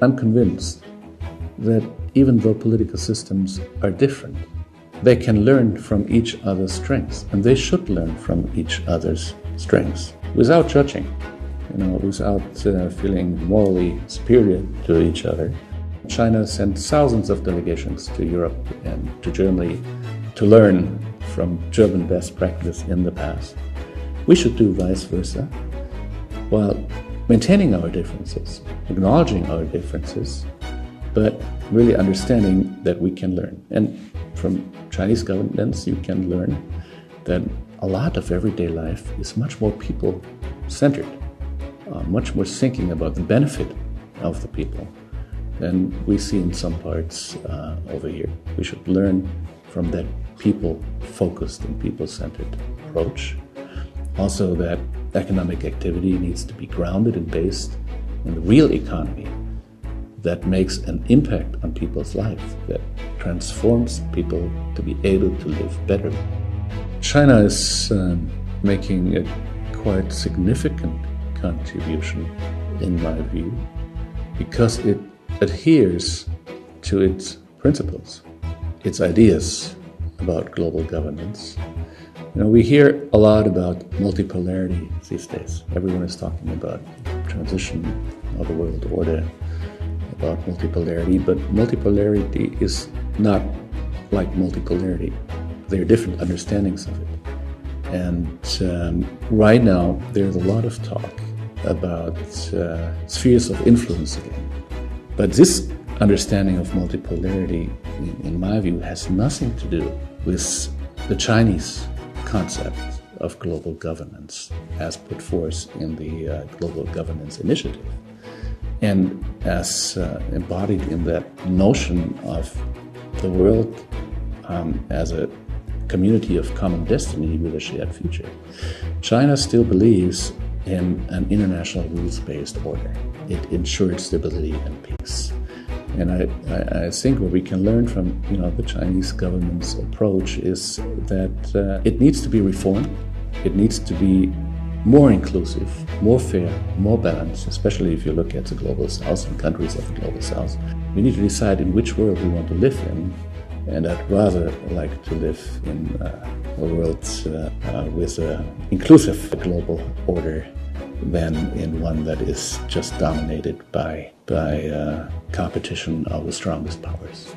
I'm convinced that even though political systems are different, they can learn from each other's strengths, and they should learn from each other's strengths without judging, without feeling morally superior to each other. China sent thousands of delegations to Europe and to Germany to learn from German best practice in the past. We should do vice versa, while maintaining our differences, acknowledging our differences, but really understanding that we can learn. And from Chinese governance, you can learn that a lot of everyday life is much more people-centered, much more thinking about the benefit of the people than we see in some parts over here. We should learn from that people-focused and people-centered approach. Also, that economic activity needs to be grounded and based in the real economy that makes an impact on people's life, that transforms people to be able to live better. China is making a quite significant contribution, in my view, because it adheres to its principles, its ideas about global governance. We hear a lot about multipolarity these days. Everyone is talking about transition of the world order, about multipolarity, but multipolarity is not like multipolarity. There are different understandings of it. And right now, there's a lot of talk about spheres of influence again. But this understanding of multipolarity, in my view, has nothing to do with the Chinese concept of global governance as put forth in the Global Governance Initiative, and as embodied in that notion of the world as a community of common destiny with a shared future. China still believes in an international rules-based order. It ensures stability and peace. And I think what we can learn from the Chinese government's approach is that it needs to be reformed. It needs to be more inclusive, more fair, more balanced, especially if you look at the Global South and countries of the Global South. We need to decide in which world we want to live in, and I'd rather like to live in a world with an inclusive global order than in one that is just dominated by competition of the strongest powers.